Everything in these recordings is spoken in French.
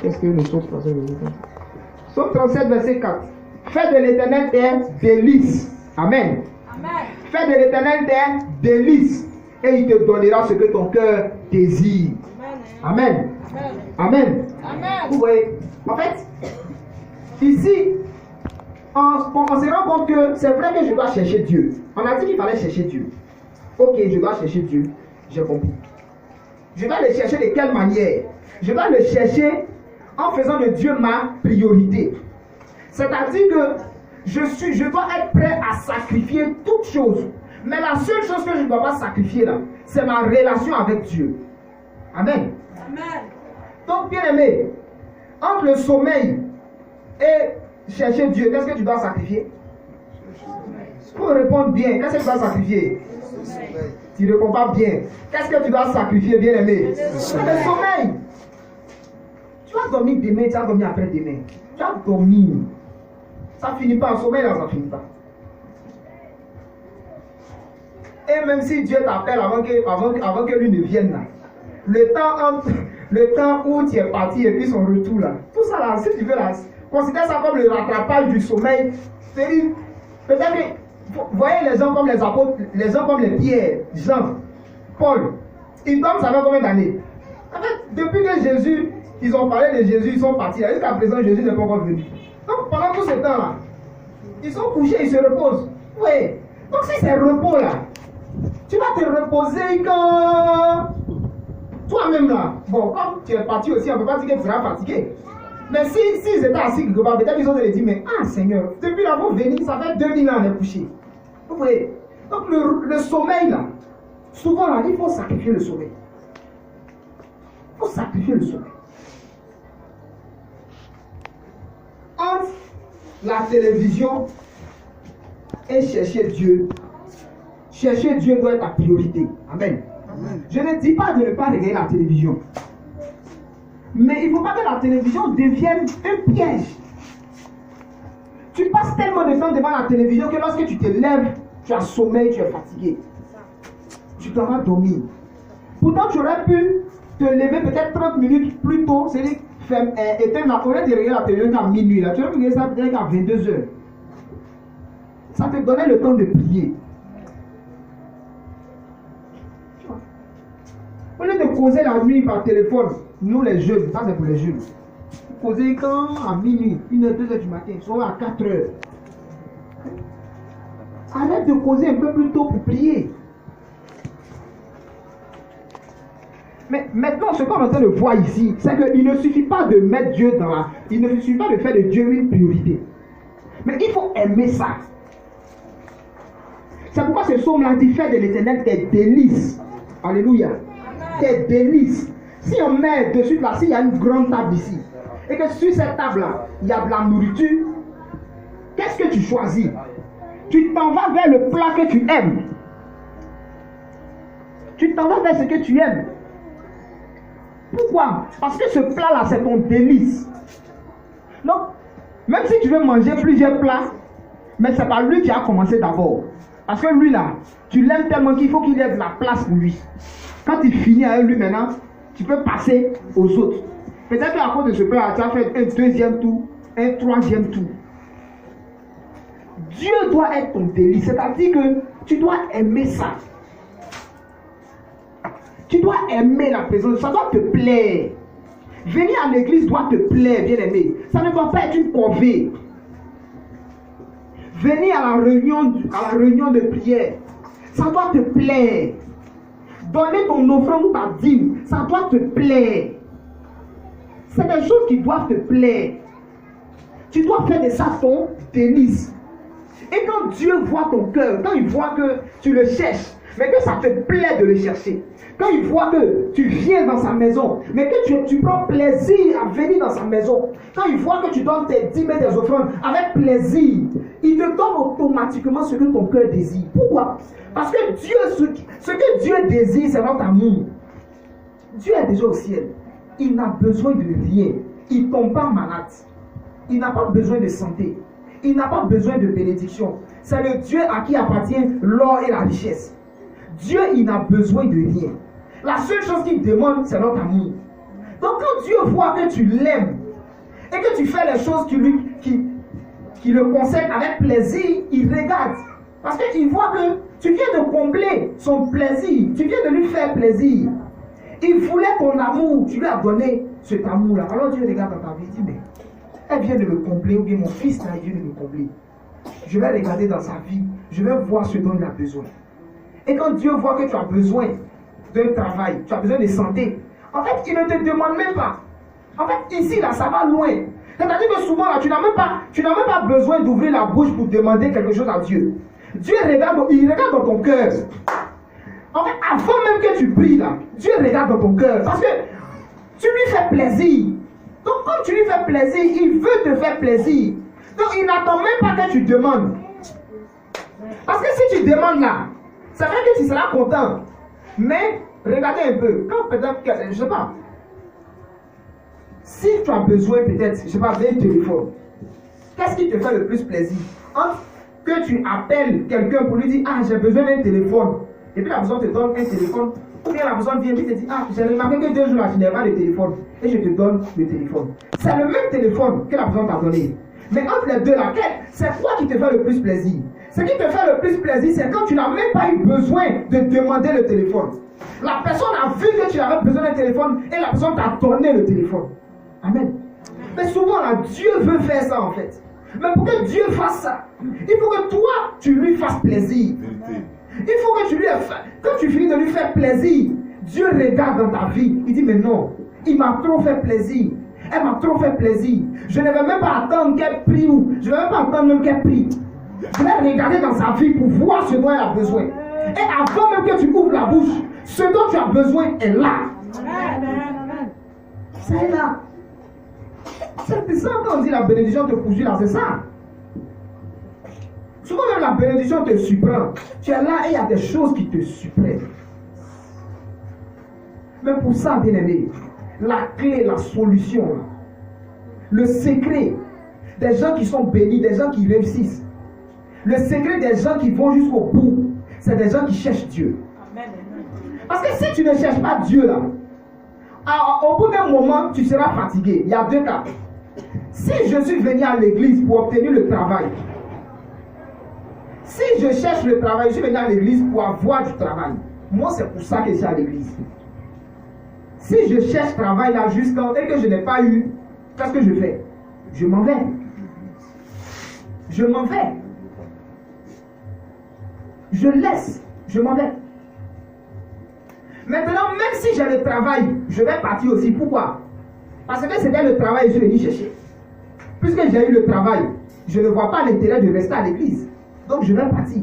Qu'est-ce que le psaume 37, verset 4? Psaume 37, verset 4. Fais de l'Éternel tes délices. Amen. Amen. Fais de l'Éternel tes délices. Et il te donnera ce que ton cœur désire. Amen. Amen. Amen. Vous voyez, en fait, ici, on se rend compte que c'est vrai que je dois chercher Dieu. On a dit qu'il fallait chercher Dieu. Ok, je dois chercher Dieu. J'ai compris. Je dois le chercher de quelle manière? Je dois le chercher en faisant de Dieu ma priorité. C'est-à-dire que je dois être prêt à sacrifier toute chose. Mais la seule chose que je ne dois pas sacrifier là, c'est ma relation avec Dieu. Amen. Amen. Donc, bien aimé, entre le sommeil et chercher Dieu, qu'est-ce que tu dois sacrifier? Pour répondre bien, qu'est-ce que tu dois sacrifier? Tu ne réponds pas bien. Qu'est-ce que tu dois sacrifier, bien aimé? C'est le sommeil. Tu vas dormir demain, tu vas dormir après-demain. Tu vas dormir. Ça ne finit pas, en sommeil là, ça ne finit pas. Et même si Dieu t'appelle avant que lui ne vienne là, le temps où tu es parti et puis son retour là, tout ça là, si tu veux là, considère ça comme le rattrapage du sommeil. C'est-à-dire, peut-être que, vous voyez les gens comme les apôtres, les gens comme les Pierre, Jean, Paul, ils dorment ça fait combien d'années? En fait, depuis que Jésus, ils ont parlé de Jésus, ils sont partis là, jusqu'à présent Jésus n'est pas encore venu. Donc pendant tout ce temps là, ils sont couchés, ils se reposent. Oui. Donc si c'est repos là, tu vas te reposer quand toi-même là. Bon, comme tu es parti aussi, on ne peut pas dire que tu seras fatigué. Mais s'ils étaient assis quelque part, peut-être qu'ils ont dit, mais ah Seigneur, depuis là, vous venez, ça fait 2000 ans on est couché. Vous voyez? Donc le sommeil là, souvent là, il faut sacrifier le sommeil. Il faut sacrifier le sommeil. Entre la télévision et chercher Dieu doit être ta priorité. Amen. Amen. Je ne dis pas de ne pas regarder la télévision. Mais il ne faut pas que la télévision devienne un piège. Tu passes tellement de temps devant la télévision que lorsque tu te lèves, tu as sommeil, tu es fatigué. Tu t'en vas dormir. Pourtant, tu aurais pu te lever peut-être 30 minutes plus tôt, c'est-à-dire éteindre la forêt de regarder la télévision à minuit. Là. Tu aurais pu regarder ça peut-être à 22 heures. Ça te donnait le temps de prier. Au lieu de causer la nuit par téléphone, nous les jeunes, ça c'est pour les jeunes. Causer quand à minuit, 1h, 2h du matin, soit à 4h. Arrête de causer un peu plus tôt pour prier. Mais maintenant, ce qu'on est en train de voir ici, c'est qu'il ne suffit pas de mettre Dieu dans la... Il ne suffit pas de faire de Dieu une priorité. Mais il faut aimer ça. C'est pourquoi ce psaume-là dit, fais de l'Éternel tes délices. Alléluia. Tes délices. Si on met dessus là, s'il y a une grande table ici, et que sur cette table-là, il y a de la nourriture, qu'est-ce que tu choisis? Tu t'en vas vers le plat que tu aimes. Tu t'en vas vers ce que tu aimes. Pourquoi? Parce que ce plat-là, c'est ton délice. Donc, même si tu veux manger plusieurs plats, mais c'est pas lui qui a commencé d'abord. Parce que lui là, tu l'aimes tellement qu'il faut qu'il ait de la place pour lui. Quand tu finis avec lui maintenant, tu peux passer aux autres. Peut-être qu'à cause de ce plat, tu as fait un deuxième tour, un troisième tour. Dieu doit être ton délice. C'est-à-dire que tu dois aimer ça. Tu dois aimer la présence. Ça doit te plaire. Venir à l'église doit te plaire, bien aimé. Ça ne doit pas être une corvée. Venir à la réunion de prière, ça doit te plaire. Donner ton offrande ou ta dîme, ça doit te plaire. C'est des choses qui doivent te plaire. Tu dois faire de ça ton délice. Et quand Dieu voit ton cœur, quand il voit que tu le cherches, mais que ça te plaît de le chercher, quand il voit que tu viens dans sa maison, mais que tu prends plaisir à venir dans sa maison, quand il voit que tu donnes tes dîmes et tes offrandes avec plaisir, il te donne automatiquement ce que ton cœur désire. Pourquoi? Parce que Dieu, ce que Dieu désire, c'est notre amour. Dieu est déjà au ciel. Il n'a besoin de rien. Il ne tombe pas malade. Il n'a pas besoin de santé. Il n'a pas besoin de bénédiction. C'est le Dieu à qui appartient l'or et la richesse. Dieu, il n'a besoin de rien. La seule chose qu'il demande, c'est notre amour. Donc quand Dieu voit que tu l'aimes et que tu fais les choses qui le concernent avec plaisir, il regarde. Parce qu'il voit que tu viens de combler son plaisir, tu viens de lui faire plaisir. Il voulait ton amour, tu lui as donné cet amour-là. Alors Dieu regarde dans ta vie, il dit, mais elle vient de me combler, ou bien mon fils là, il vient de me combler. Je vais regarder dans sa vie, je vais voir ce dont il a besoin. Et quand Dieu voit que tu as besoin d'un travail, tu as besoin de santé, en fait, il ne te demande même pas. En fait, ici, là, ça va loin. C'est-à-dire que souvent, là, tu n'as même pas besoin d'ouvrir la bouche pour demander quelque chose à Dieu. Dieu regarde, il regarde dans ton cœur. En fait, avant même que tu pries, là, Dieu regarde dans ton cœur. Parce que tu lui fais plaisir. Donc, quand tu lui fais plaisir, il veut te faire plaisir. Donc, il n'attend même pas que tu demandes. Parce que si tu demandes là, c'est vrai que tu seras content. Mais, regardez un peu. Quand peut-être, je ne sais pas, si tu as besoin peut-être, je ne sais pas, d'un téléphone, qu'est-ce qui te fait le plus plaisir? Entre que tu appelles quelqu'un pour lui dire, ah, j'ai besoin d'un téléphone. Et puis la personne te donne un téléphone. Ou bien la personne vient et te dit, ah, j'ai remarqué que 2 jours là, tu n'as pas de téléphone. Et je te donne le téléphone. C'est le même téléphone que la personne t'a donné. Mais entre les deux là, c'est quoi qui te fait le plus plaisir? Ce qui te fait le plus plaisir, c'est quand tu n'as même pas eu besoin de demander le téléphone. La personne a vu que tu avais besoin d'un téléphone et la personne t'a donné le téléphone. Amen. Mais souvent là, Dieu veut faire ça en fait. Mais pour que Dieu fasse ça, il faut que toi, tu lui fasses plaisir. Il faut que tu lui fasses. Quand tu finis de lui faire plaisir, Dieu regarde dans ta vie. Il dit, mais non, il m'a trop fait plaisir. Elle m'a trop fait plaisir. Je ne vais même pas attendre qu'elle prie ou je ne vais même pas attendre même qu'elle prie. Je vais regarder dans sa vie pour voir ce dont elle a besoin. Et avant même que tu ouvres la bouche, ce dont tu as besoin est là. C'est là. C'est ça quand on dit la bénédiction te poursuit là, c'est ça. Souvent même la bénédiction te surprend. Tu es là et il y a des choses qui te surprennent. Mais pour ça, bien aimé, la clé, la solution, le secret des gens qui sont bénis, des gens qui réussissent, le secret des gens qui vont jusqu'au bout, c'est des gens qui cherchent Dieu. Parce que si tu ne cherches pas Dieu là, au bout d'un moment, tu seras fatigué. Il y a 2 cas. Si je suis venu à l'église pour obtenir le travail, si je cherche le travail, je suis venu à l'église pour avoir du travail. Moi, c'est pour ça que je suis à l'église. Si je cherche travail là jusqu'à et que je n'ai pas eu, qu'est-ce que je fais? Je m'en vais. Je m'en vais. Je laisse. Je m'en vais. Maintenant, même si j'ai le travail, je vais partir aussi. Pourquoi? Parce que c'était le travail que je suis venu chercher. Puisque j'ai eu le travail, je ne vois pas l'intérêt de rester à l'église. Donc je vais partir.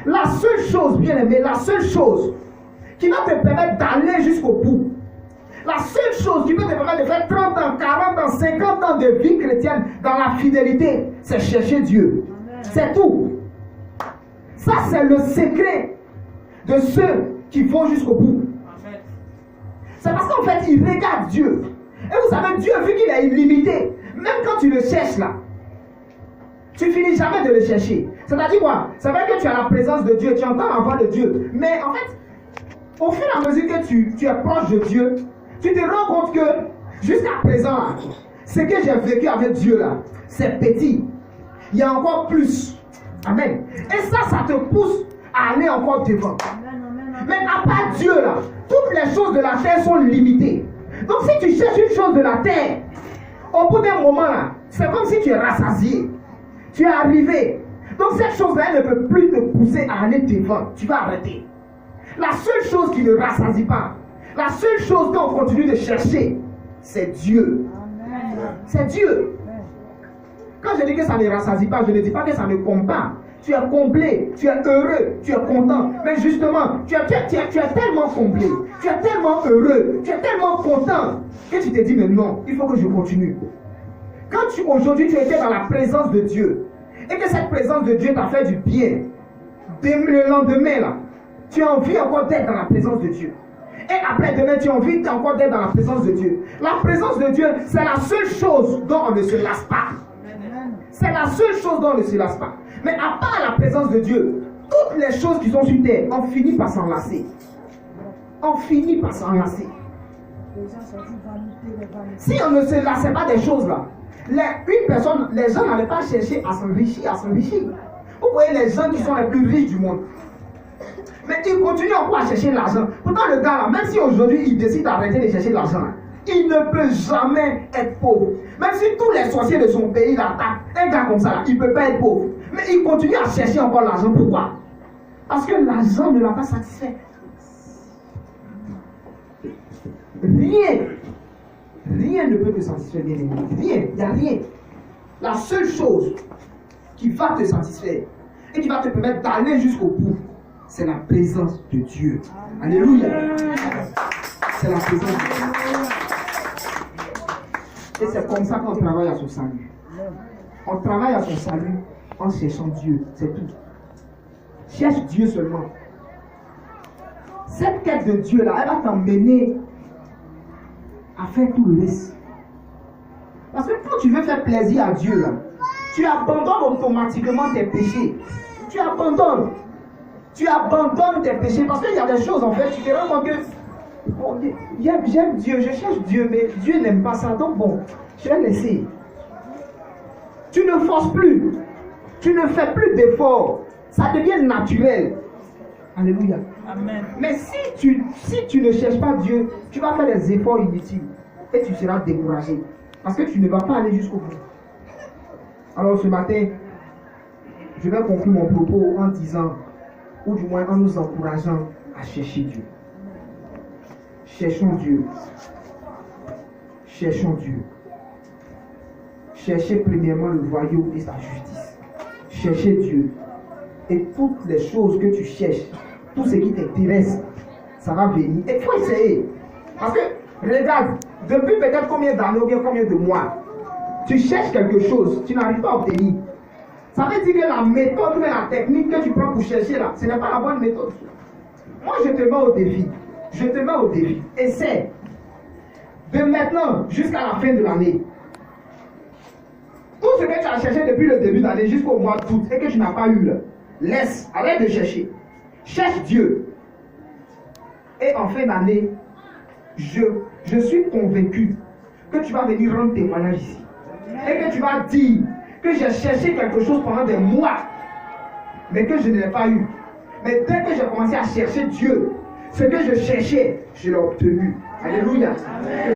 La seule chose, bien aimé, la seule chose qui va te permettre d'aller jusqu'au bout, la seule chose qui peut te permettre de faire 30 ans, 40 ans, 50 ans de vie chrétienne dans la fidélité, c'est chercher Dieu. C'est tout. Ça, c'est le secret de ceux qui vont jusqu'au bout. C'est parce qu'en fait, ils regardent Dieu. Et vous savez, Dieu, vu qu'il est illimité, même quand tu le cherches là, tu finis jamais de le chercher. C'est-à-dire quoi? C'est vrai que tu as la présence de Dieu, tu entends la voix de Dieu. Mais en fait, au fur et à mesure que tu es proche de Dieu, tu te rends compte que jusqu'à présent, là, ce que j'ai vécu avec Dieu là, c'est petit. Il y a encore plus. Amen. Et ça te pousse à aller encore devant. Mais à part Dieu là, toutes les choses de la terre sont limitées. Donc si tu cherches une chose de la terre, au bout d'un moment là, c'est comme si tu es rassasié. Tu es arrivé. Donc cette chose-là, elle ne peut plus te pousser à aller devant. Tu vas arrêter. La seule chose qui ne rassasie pas, la seule chose qu'on continue de chercher, c'est Dieu. C'est Dieu. Quand je dis que ça ne rassasie pas, je ne dis pas que ça ne compte pas. Tu es comblé, tu es heureux, tu es content. Mais justement, tu es tellement comblé, tu es tellement heureux, tu es tellement content que tu te dis, mais non, il faut que je continue. Quand aujourd'hui tu étais dans la présence de Dieu et que cette présence de Dieu t'a fait du bien, le lendemain là, tu as envie encore d'être dans la présence de Dieu. Et après demain, tu as envie encore d'être dans la présence de Dieu. La présence de Dieu, c'est la seule chose dont on ne se lasse pas. C'est la seule chose dont on ne se lasse pas. Mais à part la présence de Dieu, toutes les choses qui sont sur terre, on finit par s'enlacer. On finit par s'enlacer. Si on ne se lassait pas des choses là, les gens n'allaient pas chercher à s'enrichir, Vous voyez les gens qui sont les plus riches du monde. Mais ils continuent encore à chercher l'argent. Pourtant le gars là, même si aujourd'hui il décide d'arrêter de chercher l'argent, il ne peut jamais être pauvre. Même si tous les sorciers de son pays l'attaquent, un gars comme ça là, il ne peut pas être pauvre. Mais il continue à chercher encore l'argent. Pourquoi? Parce que l'argent ne l'a pas satisfait. Rien ne peut te satisfaire, bien aimé. Rien, il n'y a rien. La seule chose qui va te satisfaire et qui va te permettre d'aller jusqu'au bout, c'est la présence de Dieu. Alléluia. C'est la présence de Dieu. Et c'est comme ça qu'on travaille à son salut. On travaille à son salut en cherchant Dieu, c'est tout. Cherche Dieu seulement. Cette quête de Dieu là, elle va t'emmener à faire tout le reste. Parce que quand tu veux faire plaisir à Dieu là, tu abandonnes automatiquement tes péchés. Tu abandonnes tes péchés parce qu'il y a des choses en fait, tu te rends compte que bon, j'aime Dieu, je cherche Dieu, mais Dieu n'aime pas ça, donc bon, je vais laisser. Tu ne forces plus, tu ne fais plus d'efforts, ça devient naturel. Alléluia. Amen. Mais si tu ne cherches pas Dieu, tu vas faire des efforts inutiles et tu seras découragé parce que tu ne vas pas aller jusqu'au bout. Alors ce matin, je vais conclure mon propos en disant, ou du moins en nous encourageant à chercher Dieu. Cherchons Dieu. Cherchons Dieu. Cherchez premièrement le royaume et sa justice. Cherchez Dieu. Et toutes les choses que tu cherches, tout ce qui t'intéresse, ça va venir. Et il faut essayer. Parce que, regarde, depuis peut-être combien d'années ou bien combien de mois, tu cherches quelque chose, tu n'arrives pas à obtenir. Ça veut dire que la méthode ou la technique que tu prends pour chercher là, ce n'est pas la bonne méthode. Moi, je te mets au défi. Essaie. De maintenant jusqu'à la fin de l'année. Tout ce que tu as cherché depuis le début de l'année jusqu'au mois d'août et que tu n'as pas eu là, arrête de chercher. Cherche Dieu. Et en fin d'année, je suis convaincu que tu vas venir rendre témoignage ici. Et que tu vas dire que j'ai cherché quelque chose pendant des mois, mais que je ne l'ai pas eu. Mais dès que j'ai commencé à chercher Dieu, ce que je cherchais, je l'ai obtenu. Alléluia. Amen.